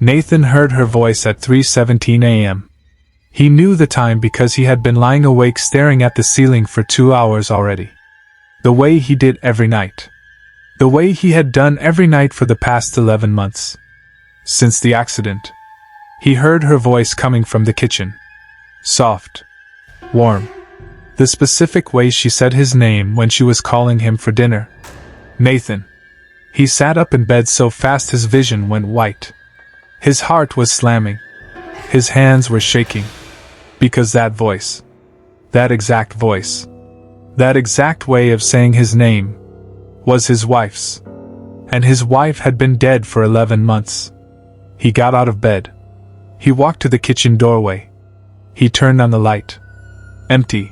Nathan heard her voice at 3:17 a.m. He knew the time because he had been lying awake staring at the ceiling for 2 hours already. The way he did every night. The way he had done every night for the past 11 months. Since the accident. He heard her voice coming from the kitchen. Soft. Warm. The specific way she said his name when she was calling him for dinner. Nathan. He sat up in bed so fast his vision went white. His heart was slamming. His hands were shaking. Because that voice. That exact voice. That exact way of saying his name. Was his wife's. And his wife had been dead for 11 months. He got out of bed. He walked to the kitchen doorway. He turned on the light. Empty.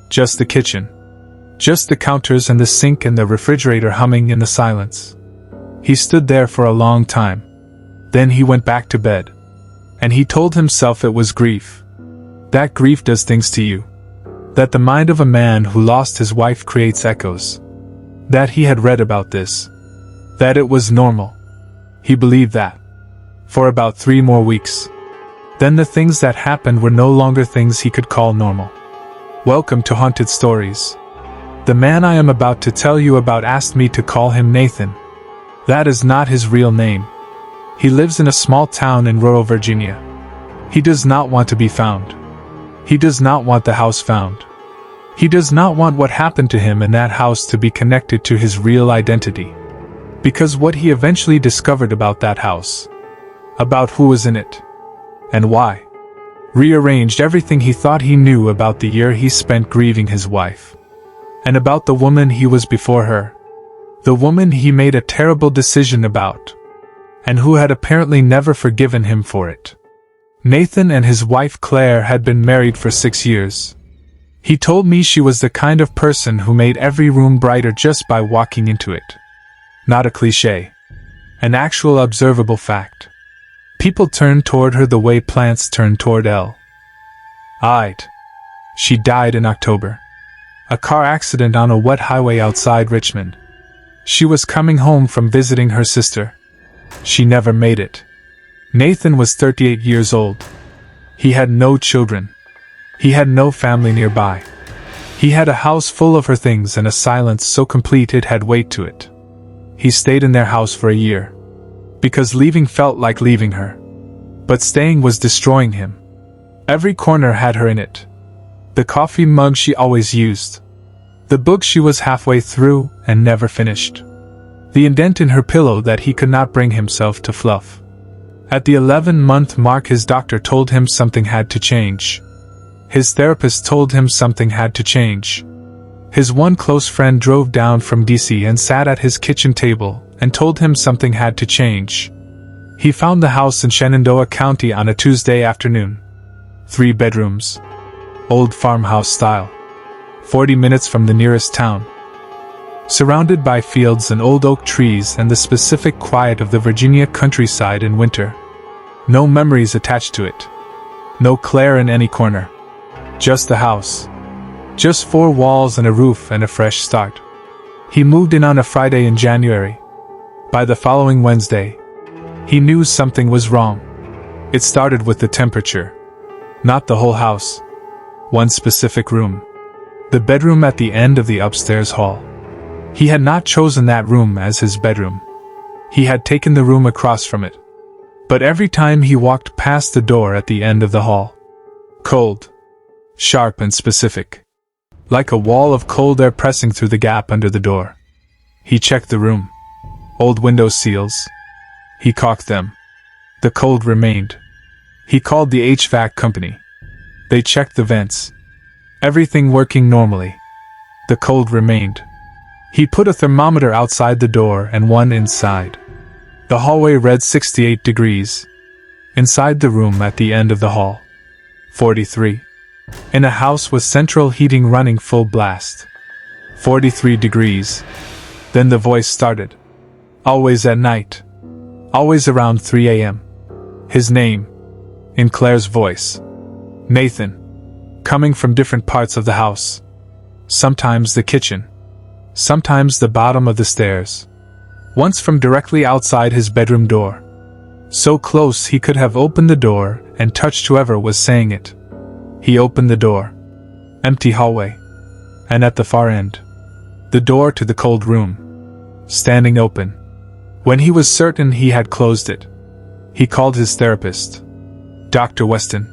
Just the kitchen. Just the counters and the sink and the refrigerator humming in the silence. He stood there for a long time. Then he went back to bed. And he told himself it was grief. That grief does things to you. That the mind of a man who lost his wife creates echoes. That he had read about this. That it was normal. He believed that. For about 3 more weeks. Then the things that happened were no longer things he could call normal. Welcome to Haunted Stories. The man I am about to tell you about asked me to call him Nathan. That is not his real name. He lives in a small town in rural Virginia. He does not want to be found. He does not want the house found. He does not want what happened to him in that house to be connected to his real identity. Because what he eventually discovered about that house, about who was in it, and why, rearranged everything he thought he knew about the year he spent grieving his wife. And about the woman he was before her. The woman he made a terrible decision about. And who had apparently never forgiven him for it. Nathan and his wife Claire had been married for 6 years. He told me she was the kind of person who made every room brighter just by walking into it. Not a cliché. An actual observable fact. People turned toward her the way plants turn toward It. She died in October. A car accident on a wet highway outside Richmond. She was coming home from visiting her sister. She never made it. Nathan was 38 years old. He had no children. He had no family nearby. He had a house full of her things and a silence so complete it had weight to it. He stayed in their house for a year. Because leaving felt like leaving her. But staying was destroying him. Every corner had her in it. The coffee mug she always used. The book she was halfway through and never finished. The indent in her pillow that he could not bring himself to fluff. At the 11-month mark his doctor told him something had to change. His therapist told him something had to change. His one close friend drove down from DC and sat at his kitchen table and told him something had to change. He found the house in Shenandoah County on a Tuesday afternoon. 3 bedrooms. Old farmhouse style. 40 minutes from the nearest town. Surrounded by fields and old oak trees and the specific quiet of the Virginia countryside in winter. No memories attached to it. No Claire in any corner. Just the house. Just 4 walls and a roof and a fresh start. He moved in on a Friday in January. By the following Wednesday, he knew something was wrong. It started with the temperature. Not the whole house. One specific room. The bedroom at the end of the upstairs hall. He had not chosen that room as his bedroom. He had taken the room across from it. But every time he walked past the door at the end of the hall. Cold. Sharp and specific. Like a wall of cold air pressing through the gap under the door. He checked the room. Old window seals. He caulked them. The cold remained. He called the HVAC company. They checked the vents. Everything working normally. The cold remained. He put a thermometer outside the door and one inside. The hallway read 68 degrees. Inside the room at the end of the hall. 43. In a house with central heating running full blast. 43 degrees. Then the voice started. Always at night. Always around 3 a.m. His name. In Claire's voice. Nathan. Coming from different parts of the house. Sometimes the kitchen. Sometimes the bottom of the stairs. Once from directly outside his bedroom door. So close he could have opened the door and touched whoever was saying it. He opened the door. Empty hallway. And at the far end, the door to the cold room, standing open. When he was certain he had closed it, he called his therapist, Dr. Weston,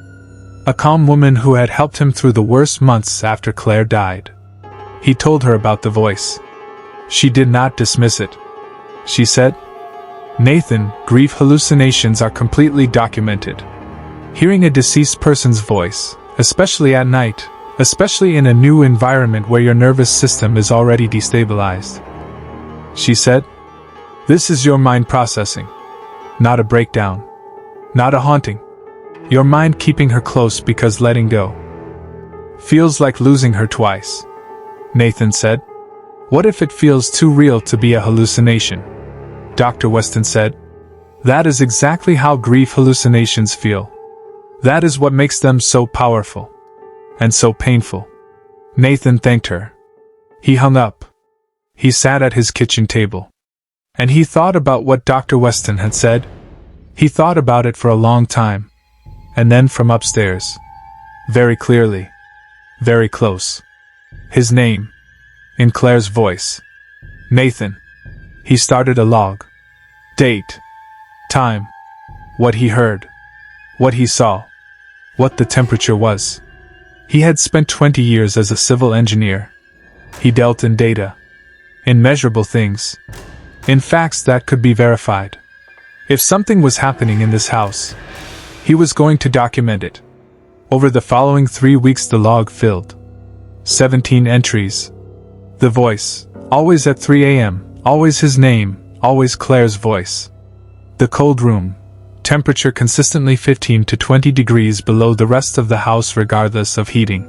a calm woman who had helped him through the worst months after Claire died. He told her about the voice. She did not dismiss it. She said, "Nathan, grief hallucinations are completely documented. Hearing a deceased person's voice, especially at night, especially in a new environment where your nervous system is already destabilized." She said, "This is your mind processing. Not a breakdown. Not a haunting. Your mind keeping her close because letting go. Feels like losing her twice." Nathan said, "What if it feels too real to be a hallucination?" Dr. Weston said, "That is exactly how grief hallucinations feel. That is what makes them so powerful. And so painful." Nathan thanked her. He hung up. He sat at his kitchen table. And he thought about what Dr. Weston had said. He thought about it for a long time. And then from upstairs. Very clearly. Very close. His name. In Claire's voice. Nathan. He started a log. Date. Time. What he heard. What he saw. What the temperature was. He had spent 20 years as a civil engineer. He dealt in data. In measurable things. In facts that could be verified. If something was happening in this house, he was going to document it. Over the following 3 weeks the log filled 17 entries. The voice, always at 3 a.m., always his name, always Claire's voice. The cold room, temperature consistently 15 to 20 degrees below the rest of the house regardless of heating.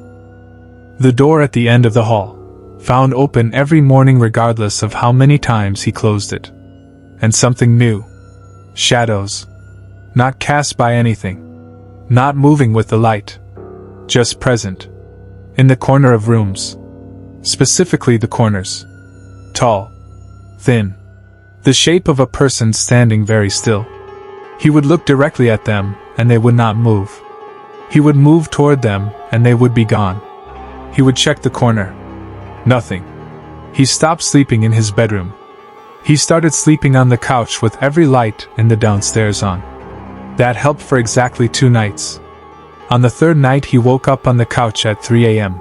The door at the end of the hall, found open every morning regardless of how many times he closed it. And something new. Shadows. Not cast by anything. Not moving with the light. Just present. In the corner of rooms. Specifically the corners. Tall. Thin. The shape of a person standing very still. He would look directly at them, and they would not move. He would move toward them, and they would be gone. He would check the corner. Nothing. He stopped sleeping in his bedroom. He started sleeping on the couch with every light in the downstairs on. That helped for exactly 2 nights. On the 3rd night he woke up on the couch at 3 a.m.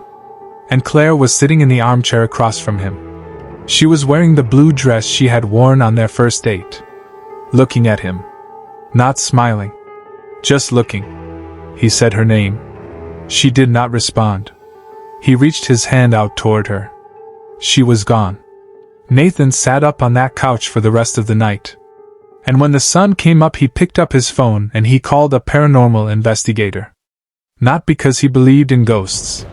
And Claire was sitting in the armchair across from him. She was wearing the blue dress she had worn on their first date. Looking at him. Not smiling. Just looking. He said her name. She did not respond. He reached his hand out toward her. She was gone. Nathan sat up on that couch for the rest of the night. And when the sun came up he picked up his phone and he called a paranormal investigator. Not because he believed in ghosts.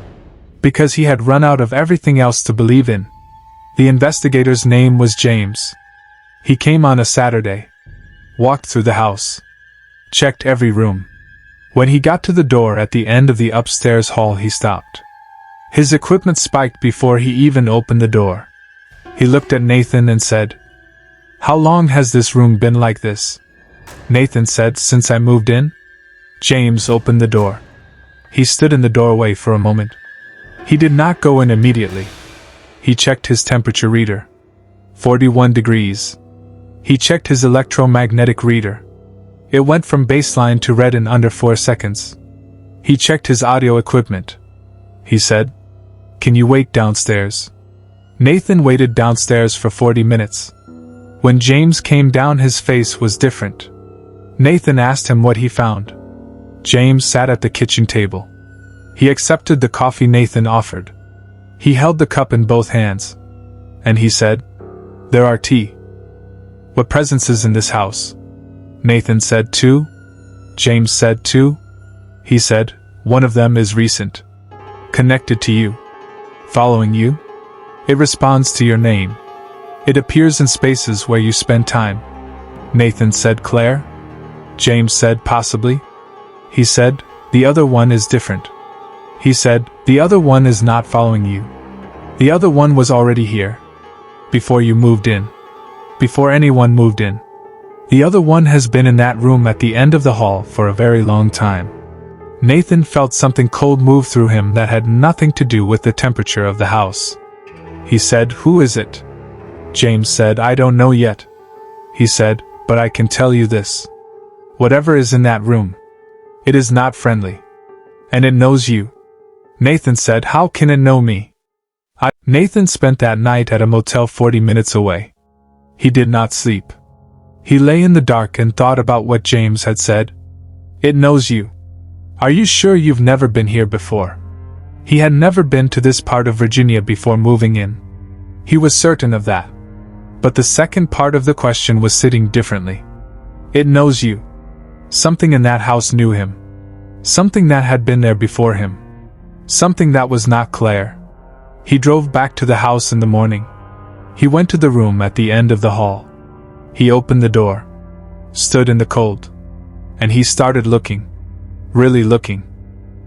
Because he had run out of everything else to believe in. The investigator's name was James. He came on a Saturday. Walked through the house. Checked every room. When he got to the door at the end of the upstairs hall he stopped. His equipment spiked before he even opened the door. He looked at Nathan and said, "How long has this room been like this?" Nathan said, "Since I moved in." James opened the door. He stood in the doorway for a moment. He did not go in immediately. He checked his temperature reader. 41 degrees. He checked his electromagnetic reader. It went from baseline to red in under 4 seconds. He checked his audio equipment. He said, "Can you wait downstairs?" Nathan waited downstairs for 40 minutes. When James came down his face was different. Nathan asked him what he found. James sat at the kitchen table. He accepted the coffee Nathan offered. He held the cup in both hands. And he said, "There are tea. What presences in this house?" Nathan said 2. James said 2. He said, "One of them is recent. Connected to you. Following you. It responds to your name. It appears in spaces where you spend time." Nathan said, "Claire?" James said, "Possibly." He said, "The other one is different." He said, "The other one is not following you. The other one was already here. Before you moved in. Before anyone moved in." The other one has been in that room at the end of the hall for a very long time. Nathan felt something cold move through him that had nothing to do with the temperature of the house. He said, "Who is it?" James said, "I don't know yet." He said, "But I can tell you this. Whatever is in that room, it is not friendly. And it knows you." Nathan said, "How can it know me?" Nathan spent that night at a motel 40 minutes away. He did not sleep. He lay in the dark and thought about what James had said. "It knows you. Are you sure you've never been here before?" He had never been to this part of Virginia before moving in. He was certain of that. But the second part of the question was sitting differently. "It knows you." Something in that house knew him. Something that had been there before him. Something that was not Claire. He drove back to the house in the morning. He went to the room at the end of the hall. He opened the door, stood in the cold, and he started looking, really looking,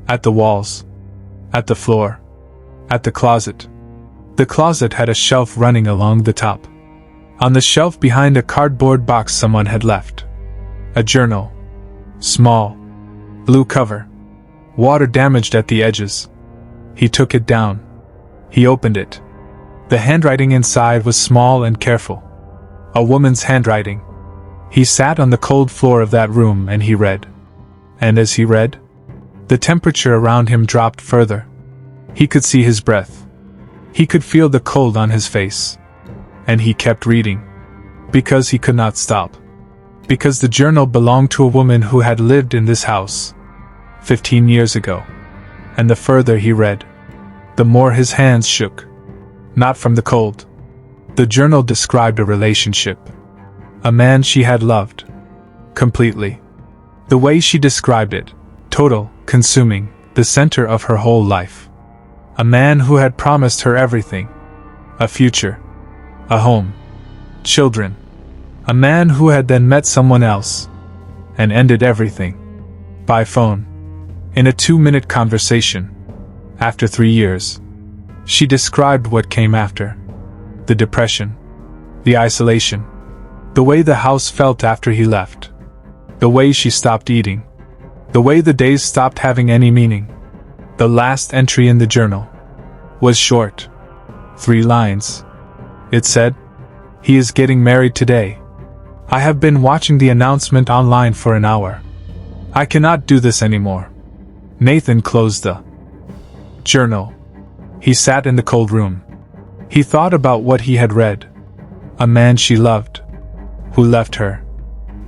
at the walls, at the floor, at the closet. The closet had a shelf running along the top. On the shelf behind a cardboard box someone had left. A journal. Small. Blue cover. Water damaged at the edges. He took it down. He opened it. The handwriting inside was small and careful. A woman's handwriting. He sat on the cold floor of that room and he read. And as he read, the temperature around him dropped further. He could see his breath. He could feel the cold on his face. And he kept reading. Because he could not stop. Because the journal belonged to a woman who had lived in this house 15 years ago. And the further he read, the more his hands shook. Not from the cold. The journal described a relationship. A man she had loved. Completely. The way she described it, total, consuming, the center of her whole life. A man who had promised her everything. A future. A home. Children. A man who had then met someone else. And ended everything. By phone. In a 2-minute conversation. After 3 years. She described what came after. The depression. The isolation. The way the house felt after he left. The way she stopped eating. The way the days stopped having any meaning. The last entry in the journal was short. 3 lines. It said, "He is getting married today. I have been watching the announcement online for an hour. I cannot do this anymore." Nathan closed the journal. He sat in the cold room. He thought about what he had read. A man she loved. Who left her.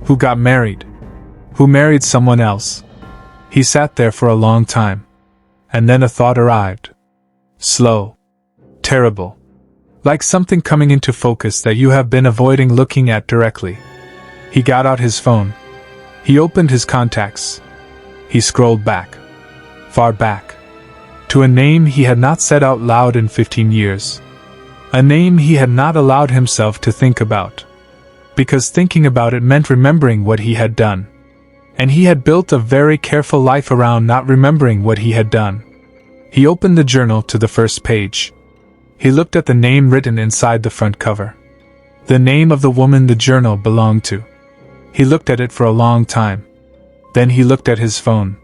Who got married. Who married someone else. He sat there for a long time. And then a thought arrived. Slow. Terrible. Like something coming into focus that you have been avoiding looking at directly. He got out his phone. He opened his contacts. He scrolled back. Far back. To a name he had not said out loud in 15 years. A name he had not allowed himself to think about. Because thinking about it meant remembering what he had done. And he had built a very careful life around not remembering what he had done. He opened the journal to the first page. He looked at the name written inside the front cover. The name of the woman the journal belonged to. He looked at it for a long time. Then he looked at his phone.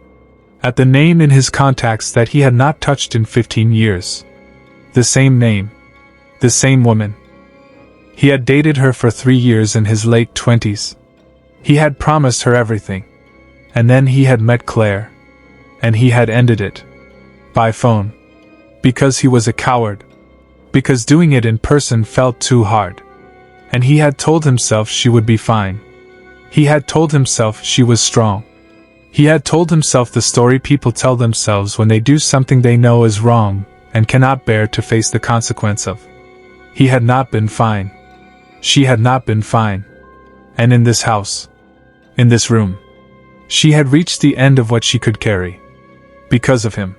At the name in his contacts that he had not touched in 15 years. The same name. The same woman. He had dated her for 3 years in his late 20s. He had promised her everything. And then he had met Claire. And he had ended it. By phone. Because he was a coward. Because doing it in person felt too hard. And he had told himself she would be fine. He had told himself she was strong. He had told himself the story people tell themselves when they do something they know is wrong and cannot bear to face the consequence of. He had not been fine. She had not been fine. And in this house, in this room, she had reached the end of what she could carry. Because of him.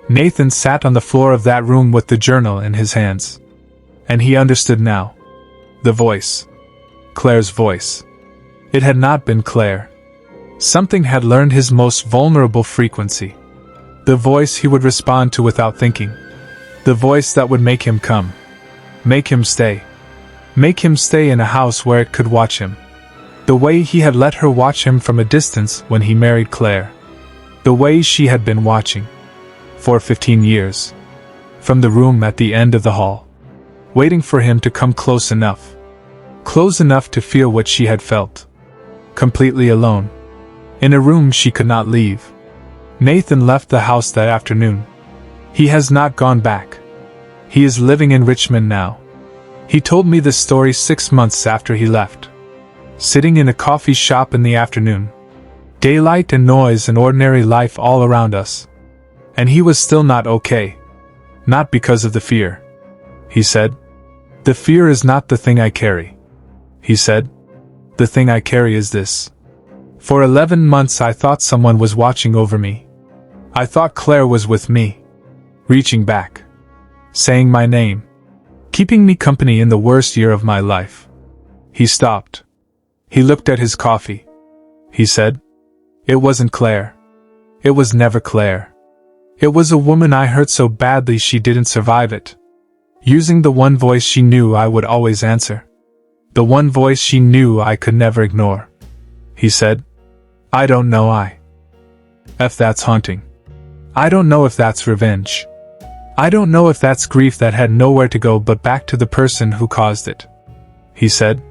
Nathan sat on the floor of that room with the journal in his hands. And he understood now. The voice. Claire's voice. It had not been Claire. Something had learned his most vulnerable frequency. The voice he would respond to without thinking. The voice that would make him come. Make him stay. Make him stay in a house where it could watch him. The way he had let her watch him from a distance when he married Claire. The way she had been watching. For 15 years. From the room at the end of the hall. Waiting for him to come close enough. Close enough to feel what she had felt. Completely alone. In a room she could not leave. Nathan left the house that afternoon. He has not gone back. He is living in Richmond now. He told me this story 6 months after he left. Sitting in a coffee shop in the afternoon. Daylight and noise and ordinary life all around us. And he was still not okay. Not because of the fear. He said. The fear is not the thing I carry. He said. The thing I carry is this. For 11 months I thought someone was watching over me. I thought Claire was with me. Reaching back. Saying my name. Keeping me company in the worst year of my life. He stopped. He looked at his coffee. He said. It wasn't Claire. It was never Claire. It was a woman I hurt so badly she didn't survive it. Using the one voice she knew I would always answer. The one voice she knew I could never ignore. He said. I don't know if that's haunting. I don't know if that's revenge. I don't know if that's grief that had nowhere to go but back to the person who caused it. He said.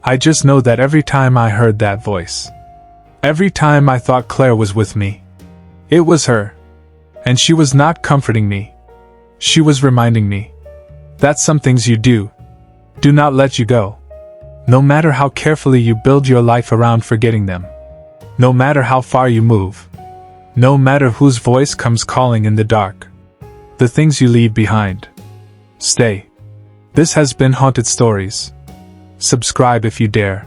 I just know that every time I heard that voice. Every time I thought Claire was with me. It was her. And she was not comforting me. She was reminding me. That some things you do not let you go. No matter how carefully you build your life around forgetting them. No matter how far you move. No matter whose voice comes calling in the dark. The things you leave behind. Stay. This has been Haunted Stories. Subscribe if you dare.